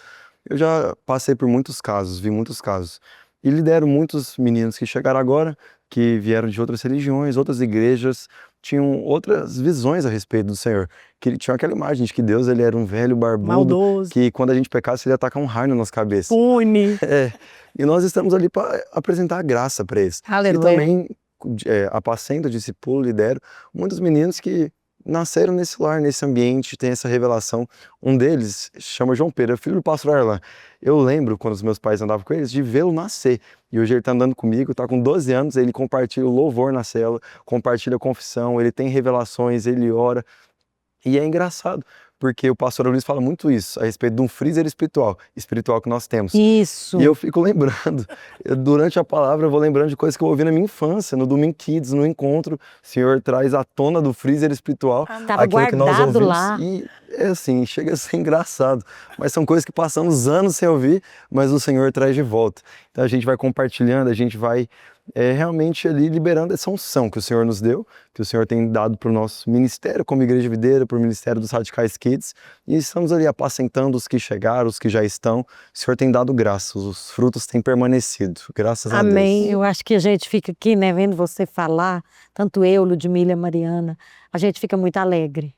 Speaker 4: eu já passei por muitos casos, vi muitos casos. E lidero muitos meninos que chegaram agora, que vieram de outras religiões, outras igrejas, tinham outras visões a respeito do Senhor. Que tinham aquela imagem de que Deus ele era um velho barbudo,
Speaker 5: Maldoso.
Speaker 4: que quando a gente pecasse ele ia tacar um raio na nossa cabeça.
Speaker 5: Pune.
Speaker 4: E nós estamos ali para apresentar a graça para eles.
Speaker 2: Aleluia.
Speaker 4: E também apacento, discipulo, lidero muitos meninos que nasceram nesse lar, nesse ambiente, tem essa revelação. Um deles chama João Pedro, é filho do pastor Arlan. Eu lembro, quando os meus pais andavam com eles, de vê-lo nascer. E hoje ele está andando comigo, está com 12 anos, ele compartilha o louvor na célula, compartilha a confissão, ele tem revelações, ele ora. E é engraçado, porque o pastor Luiz fala muito isso, a respeito de um freezer espiritual que nós temos.
Speaker 3: Isso.
Speaker 4: E eu fico lembrando, durante a palavra eu vou lembrando de coisas que eu ouvi na minha infância, no Domingo Kids, no encontro, o Senhor traz à tona do freezer espiritual
Speaker 3: Estava
Speaker 4: aquilo que nós
Speaker 3: guardado
Speaker 4: ouvimos.
Speaker 3: lá.
Speaker 4: E é assim, chega a ser engraçado, mas são coisas que passamos anos sem ouvir, mas o Senhor traz de volta. Então a gente vai compartilhando, a gente vai realmente ali liberando essa unção que o Senhor nos deu, que o Senhor tem dado para o nosso ministério como Igreja Videira, para o Ministério dos Radicais Kids, e estamos ali apacentando os que chegaram, os que já estão. O Senhor tem dado graça, os frutos têm permanecido, graças a Deus.
Speaker 3: Amém. Eu acho que a gente fica aqui, né, vendo você falar, tanto eu, Ludmila e a Mariana, a gente fica muito alegre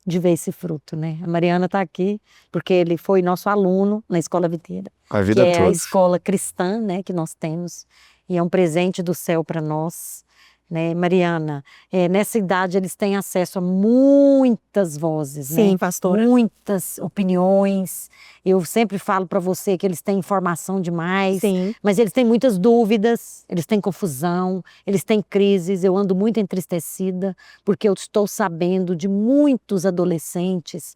Speaker 3: de ver esse fruto, né? A Mariana está aqui porque ele foi nosso aluno na Escola Videira,
Speaker 4: A vida
Speaker 3: que é a
Speaker 4: toda.
Speaker 3: escola cristã, né, que nós temos, e é um presente do céu para nós, né? Mariana, nessa idade eles têm acesso a muitas vozes, né?
Speaker 5: Sim, pastora.
Speaker 3: Muitas opiniões. Eu sempre falo para você que eles têm informação demais,
Speaker 5: Sim.
Speaker 3: mas eles têm muitas dúvidas, eles têm confusão, eles têm crises. Eu ando muito entristecida porque eu estou sabendo de muitos adolescentes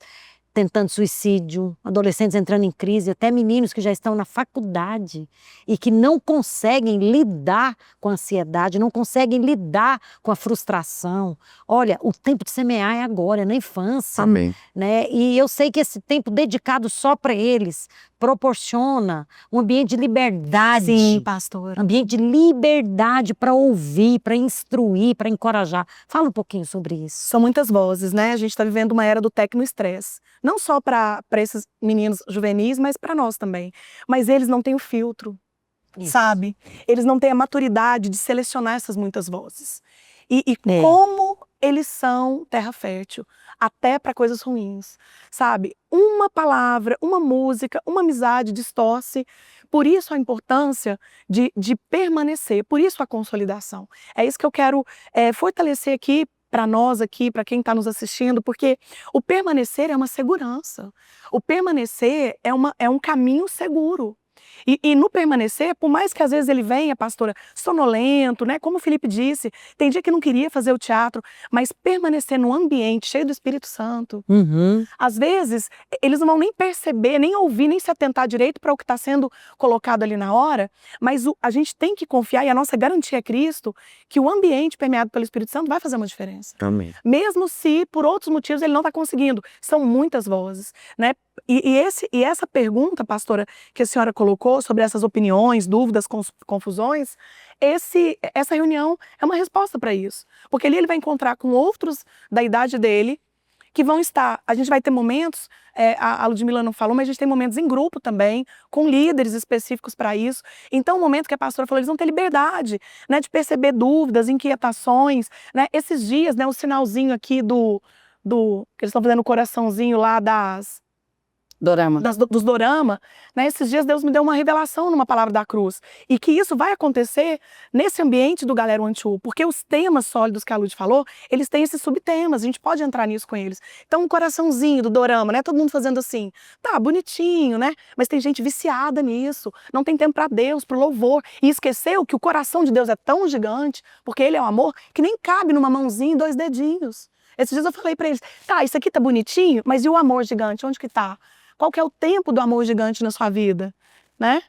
Speaker 3: tentando suicídio, adolescentes entrando em crise, até meninos que já estão na faculdade e que não conseguem lidar com a ansiedade, não conseguem lidar com a frustração. Olha, o tempo de semear é agora, é na infância.
Speaker 4: Amém.
Speaker 3: Né? E eu sei que esse tempo dedicado só para eles proporciona um ambiente de liberdade.
Speaker 5: Sim, pastora.
Speaker 3: Ambiente de liberdade para ouvir, para instruir, para encorajar. Fala um pouquinho sobre isso.
Speaker 5: São muitas vozes, né? A gente está vivendo uma era do tecno-estresse. Não só para esses meninos juvenis, mas para nós também. Mas eles não têm o filtro,
Speaker 3: Isso.
Speaker 5: sabe? Eles não têm a maturidade de selecionar essas muitas vozes. E
Speaker 3: É.
Speaker 5: como eles são terra fértil, até para coisas ruins, sabe? Uma palavra, uma música, uma amizade distorce. Por isso a importância de permanecer, por isso a consolidação. É isso que eu quero fortalecer aqui, para nós aqui, para quem está nos assistindo, porque o permanecer é uma segurança. O permanecer é um caminho seguro. E no permanecer, por mais que às vezes ele venha, pastora, sonolento, né? Como o Felipe disse, tem dia que não queria fazer o teatro, mas permanecer num ambiente cheio do Espírito Santo, às vezes eles não vão nem perceber, nem ouvir, nem se atentar direito para o que está sendo colocado ali na hora, mas a gente tem que confiar, e a nossa garantia é Cristo, que o ambiente permeado pelo Espírito Santo vai fazer uma diferença.
Speaker 4: Amém.
Speaker 5: Mesmo se, por outros motivos, ele não está conseguindo. São muitas vozes, né? E essa pergunta, pastora, que a senhora colocou sobre essas opiniões, dúvidas, confusões, essa reunião é uma resposta para isso. Porque ali ele vai encontrar com outros da idade dele, que vão estar, a gente vai ter momentos, a Ludmila não falou, mas a gente tem momentos em grupo também, com líderes específicos para isso. Então, o momento que a pastora falou, eles vão ter liberdade, né, de perceber dúvidas, inquietações, né? Esses dias, né, o sinalzinho aqui que eles estão fazendo o coraçãozinho lá
Speaker 2: Dorama.
Speaker 5: dos dorama, né? Esses dias Deus me deu uma revelação numa palavra da cruz. E que isso vai acontecer nesse ambiente do Galera Antiú, porque os temas sólidos que a Lud falou, eles têm esses subtemas, a gente pode entrar nisso com eles. Então, um coraçãozinho do dorama, né? Todo mundo fazendo assim, tá, bonitinho, né? Mas tem gente viciada nisso, não tem tempo para Deus, pro louvor, e esqueceu que o coração de Deus é tão gigante, porque ele é o amor, que nem cabe numa mãozinha e 2 dedinhos. Esses dias eu falei para eles, tá, isso aqui tá bonitinho, mas e o amor gigante, onde que tá? Qual que é o tempo do amor gigante na sua vida, né?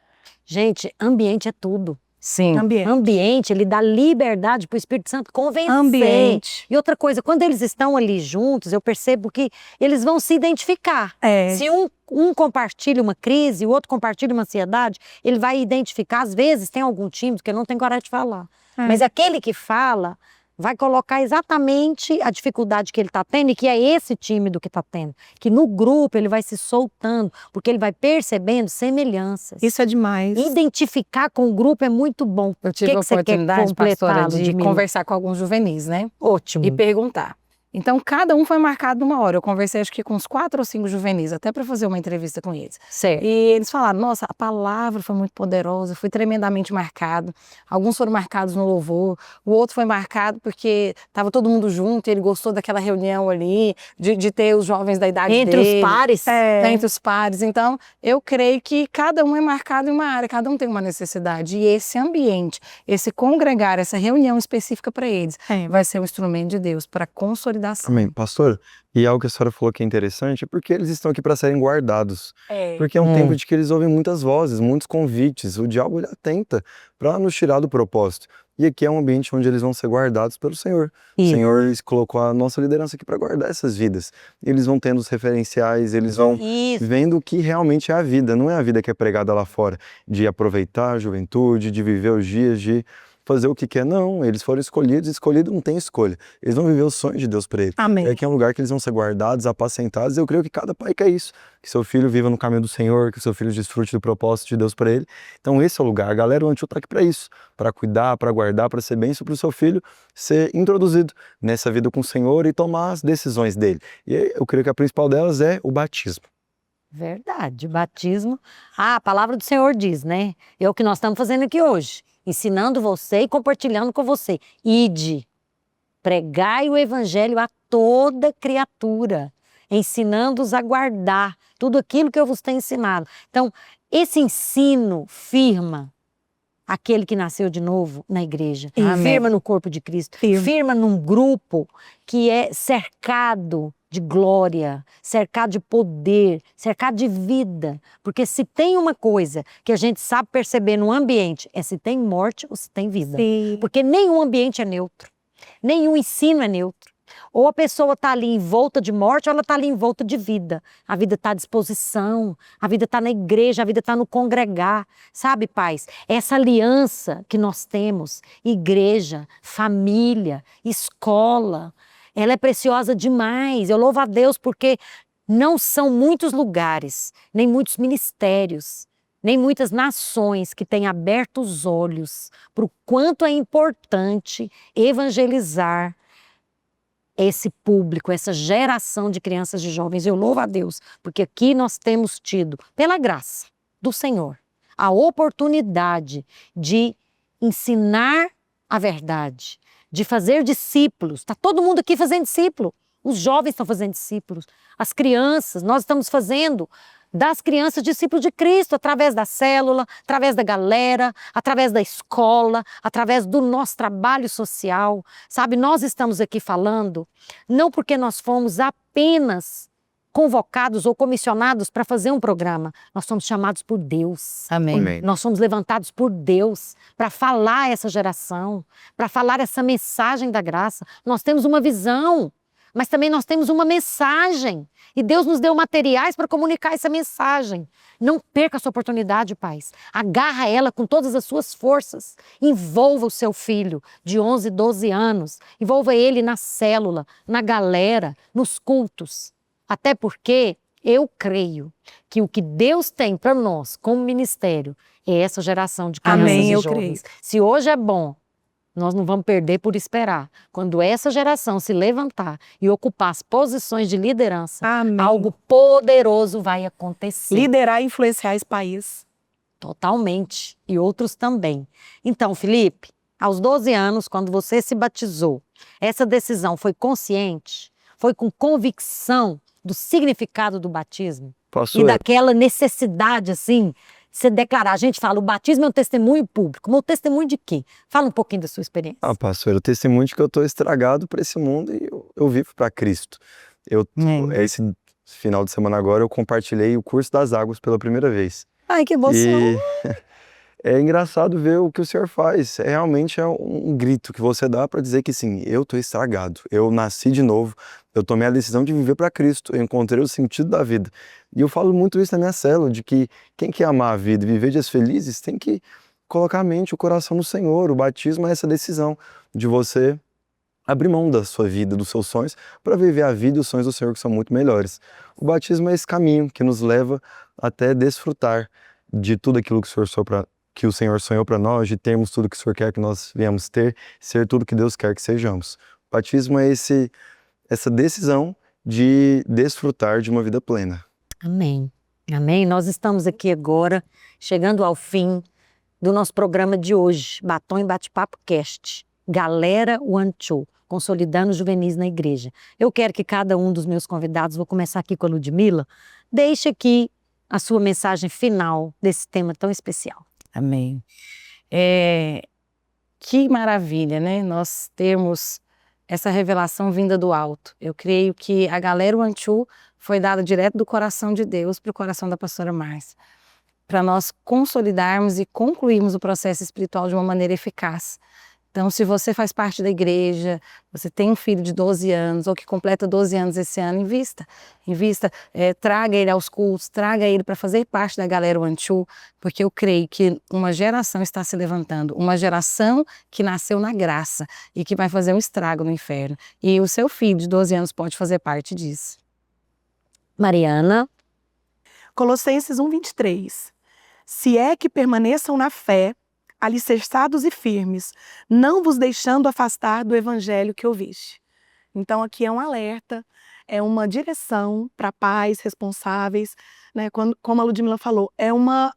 Speaker 3: Gente, ambiente é tudo.
Speaker 2: Sim.
Speaker 3: Ambiente, ele dá liberdade para o Espírito Santo convencer.
Speaker 5: Ambiente.
Speaker 3: E outra coisa, quando eles estão ali juntos, eu percebo que eles vão se identificar. Se um compartilha uma crise, o outro compartilha uma ansiedade, ele vai identificar. Às vezes tem algum tímido que não tem coragem de falar. Mas aquele que fala vai colocar exatamente a dificuldade que ele está tendo e que é esse tímido que está tendo. Que no grupo ele vai se soltando, porque ele vai percebendo semelhanças.
Speaker 5: Isso é demais.
Speaker 3: Identificar com o grupo é muito bom.
Speaker 2: Eu tive a oportunidade, pastora, de
Speaker 3: Ludmila?
Speaker 2: conversar com alguns juvenis, né?
Speaker 3: Ótimo.
Speaker 2: E perguntar. Então, cada um foi marcado numa hora. Eu conversei, acho que com uns 4 ou 5 juvenis, até para fazer uma entrevista com eles.
Speaker 3: Certo.
Speaker 2: E eles falaram, nossa, a palavra foi muito poderosa, fui tremendamente marcado. Alguns foram marcados no louvor, o outro foi marcado porque estava todo mundo junto, e ele gostou daquela reunião ali, de ter os jovens da idade
Speaker 3: Entre
Speaker 2: dele.
Speaker 3: os pares?
Speaker 2: Entre os pares. Então, eu creio que cada um é marcado em uma área, cada um tem uma necessidade. E esse ambiente, esse congregar, essa reunião específica para eles, vai ser um instrumento de Deus para consolidar.
Speaker 4: Amém. Pastor, e algo que a senhora falou que é interessante é porque eles estão aqui para serem guardados. Porque é um tempo de que eles ouvem muitas vozes, muitos convites. O diabo ele atenta para nos tirar do propósito. E aqui é um ambiente onde eles vão ser guardados pelo Senhor. O Senhor colocou a nossa liderança aqui para guardar essas vidas. Eles vão tendo os referenciais, eles vão vendo o que realmente é a vida. Não é a vida que é pregada lá fora, de aproveitar a juventude, de viver os dias, de fazer o que quer. Não, eles foram escolhidos, escolhido não tem escolha. Eles vão viver os sonhos de Deus para eles.
Speaker 5: Amém.
Speaker 4: Aqui é um lugar que eles vão ser guardados, apacentados. Eu creio que cada pai quer isso, que seu filho viva no caminho do Senhor, que seu filho desfrute do propósito de Deus para ele. Então esse é o lugar. A galera, o Antiú tá aqui para isso, para cuidar, para guardar, para ser bênção para o seu filho ser introduzido nessa vida com o Senhor e tomar as decisões dele. E eu creio que a principal delas é o batismo.
Speaker 3: Verdade, batismo. A palavra do Senhor diz, né? É o que nós estamos fazendo aqui hoje. Ensinando você e compartilhando com você. Ide, pregai o evangelho a toda criatura, ensinando-os a guardar tudo aquilo que eu vos tenho ensinado. Então, esse ensino firma aquele que nasceu de novo na igreja, firma no corpo de Cristo, firma num grupo que é cercado de glória, cercado de poder, cercado de vida. Porque se tem uma coisa que a gente sabe perceber no ambiente, é se tem morte ou se tem vida. Porque nenhum ambiente é neutro, nenhum ensino é neutro. Ou a pessoa está ali envolta de morte, ou ela está ali envolta de vida. A vida está à disposição, a vida está na igreja, a vida está no congregar. Sabe, pais? Essa aliança que nós temos, igreja, família, escola, ela é preciosa demais. Eu louvo a Deus porque não são muitos lugares, nem muitos ministérios, nem muitas nações que têm aberto os olhos para o quanto é importante evangelizar esse público, essa geração de crianças e jovens. Eu louvo a Deus, porque aqui nós temos tido, pela graça do Senhor, a oportunidade de ensinar a verdade, de fazer discípulos. Está todo mundo aqui fazendo discípulo. Os jovens estão fazendo discípulos. As crianças, nós estamos fazendo das crianças discípulos de Cristo, através da célula, através da galera, através da escola, através do nosso trabalho social. Sabe, nós estamos aqui falando, não porque nós fomos apenas convocados ou comissionados para fazer um programa. Nós somos chamados por Deus.
Speaker 2: Amém.
Speaker 4: Amém.
Speaker 3: Nós somos levantados por Deus para falar a essa geração, para falar essa mensagem da graça. Nós temos uma visão, mas também nós temos uma mensagem. E Deus nos deu materiais para comunicar essa mensagem. Não perca essa oportunidade, pais. Agarra ela com todas as suas forças. Envolva o seu filho de 11, 12 anos. Envolva ele na célula, na galera, nos cultos. Até porque eu creio que o que Deus tem para nós como ministério é essa geração de crianças
Speaker 5: Amém,
Speaker 3: e
Speaker 5: eu
Speaker 3: jovens. Se hoje é bom, nós não vamos perder por esperar. Quando essa geração se levantar e ocupar as posições de liderança,
Speaker 5: Amém.
Speaker 3: algo poderoso vai acontecer.
Speaker 5: Liderar e influenciar esse país.
Speaker 3: Totalmente. E outros também. Então, Felipe, aos 12 anos, quando você se batizou, essa decisão foi consciente? Foi com convicção do significado do batismo?
Speaker 4: Pastor,
Speaker 3: E daquela necessidade, assim, você declarar. A gente fala, o batismo é um testemunho público. Mas o testemunho de quê? Fala um pouquinho da sua experiência.
Speaker 4: pastor, o testemunho de que eu estou estragado para esse mundo e eu vivo para Cristo. Esse final de semana agora eu compartilhei o curso das águas pela primeira vez.
Speaker 5: Ai, que emoção.
Speaker 4: E é engraçado ver o que o Senhor faz. Realmente é um grito que você dá para dizer que sim, eu estou estragado, eu nasci de novo, eu tomei a decisão de viver para Cristo, eu encontrei o sentido da vida. E eu falo muito isso na minha célula, de que quem quer amar a vida e viver dias felizes tem que colocar a mente, o coração no Senhor. O batismo é essa decisão de você abrir mão da sua vida, dos seus sonhos, para viver a vida e os sonhos do Senhor que são muito melhores. O batismo é esse caminho que nos leva até desfrutar de tudo aquilo que o Senhor sonhou para nós, de termos tudo que o Senhor quer que nós venhamos ter, ser tudo que Deus quer que sejamos. O batismo é essa decisão de desfrutar de uma vida plena.
Speaker 3: Amém. Amém. Nós estamos aqui agora, chegando ao fim do nosso programa de hoje, Batom e Bate-Papo Cast. Galera One Two, consolidando os juvenis na igreja. Eu quero que cada um dos meus convidados, vou começar aqui com a Ludmila, deixe aqui a sua mensagem final desse tema tão especial.
Speaker 2: Amém. Que maravilha, né? Nós termos essa revelação vinda do alto. Eu creio que a Galera One Two foi dada direto do coração de Deus para o coração da pastora Márcia, para nós consolidarmos e concluirmos o processo espiritual de uma maneira eficaz. Então, se você faz parte da igreja, você tem um filho de 12 anos ou que completa 12 anos esse ano, invista, traga ele aos cultos, traga ele para fazer parte da Galera One Two, porque eu creio que uma geração está se levantando, uma geração que nasceu na graça e que vai fazer um estrago no inferno. E o seu filho de 12 anos pode fazer parte disso.
Speaker 3: Mariana.
Speaker 5: Colossenses 1:23. Se é que permaneçam na fé, alicerçados e firmes, não vos deixando afastar do evangelho que ouviste. Então aqui é um alerta, é uma direção para pais responsáveis, né? Como a Ludmila falou, é uma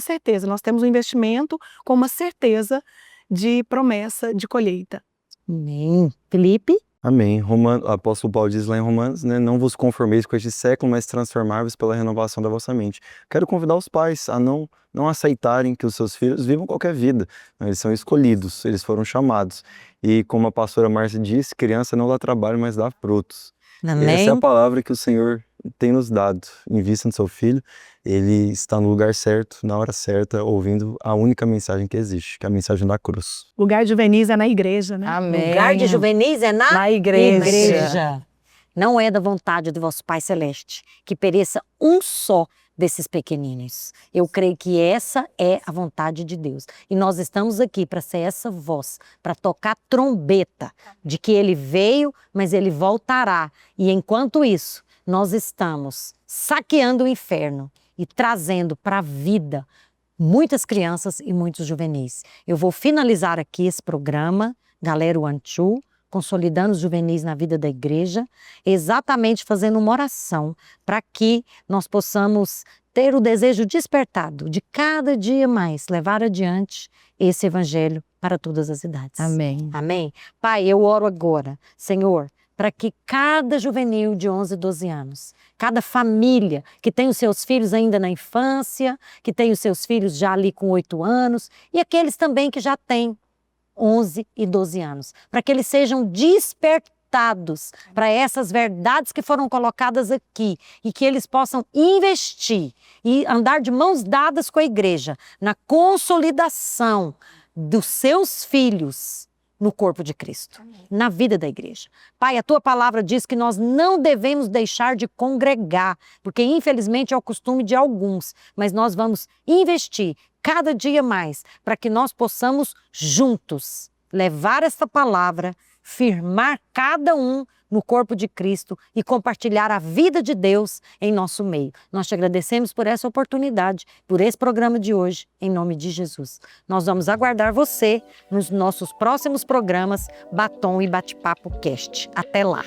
Speaker 5: certeza. Nós temos um investimento com uma certeza de promessa de colheita.
Speaker 3: Amém. Felipe.
Speaker 4: Amém. O apóstolo Paulo diz lá em Romanos, né? Não vos conformeis com este século, mas transformai-vos pela renovação da vossa mente. Quero convidar os pais a não aceitarem que os seus filhos vivam qualquer vida. Eles são escolhidos, eles foram chamados. E como a pastora Márcia disse, criança não dá trabalho, mas dá frutos.
Speaker 3: Amém.
Speaker 4: Essa é a palavra que o Senhor tem nos dado. Invista no seu filho, ele está no lugar certo, na hora certa, ouvindo a única mensagem que existe, que é a mensagem da cruz.
Speaker 5: Lugar de juvenis é na igreja, né?
Speaker 2: Amém.
Speaker 3: Lugar de juvenis é
Speaker 2: Na igreja.
Speaker 3: Não é da vontade do vosso Pai Celeste que pereça um só desses pequeninos. Eu creio que essa é a vontade de Deus. E nós estamos aqui para ser essa voz, para tocar trombeta de que Ele veio, mas Ele voltará. E enquanto isso, nós estamos saqueando o inferno e trazendo para a vida muitas crianças e muitos juvenis. Eu vou finalizar aqui esse programa, Galera One Two, consolidando os juvenis na vida da igreja, exatamente fazendo uma oração para que nós possamos ter o desejo despertado de cada dia mais levar adiante esse evangelho para todas as idades.
Speaker 2: Amém.
Speaker 3: Amém? Pai, eu oro agora, Senhor, para que cada juvenil de 11, 12 anos, cada família que tem os seus filhos ainda na infância, que tem os seus filhos já ali com 8 anos, e aqueles também que já têm 11 e 12 anos, para que eles sejam despertados para essas verdades que foram colocadas aqui e que eles possam investir e andar de mãos dadas com a igreja na consolidação dos seus filhos no corpo de Cristo, na vida da igreja. Pai, a tua palavra diz que nós não devemos deixar de congregar, porque infelizmente é o costume de alguns, mas nós vamos investir cada dia mais para que nós possamos juntos levar essa palavra, firmar cada um no corpo de Cristo e compartilhar a vida de Deus em nosso meio. Nós te agradecemos por essa oportunidade, por esse programa de hoje, em nome de Jesus. Nós vamos aguardar você nos nossos próximos programas Batom e Bate-Papo Cast. Até lá!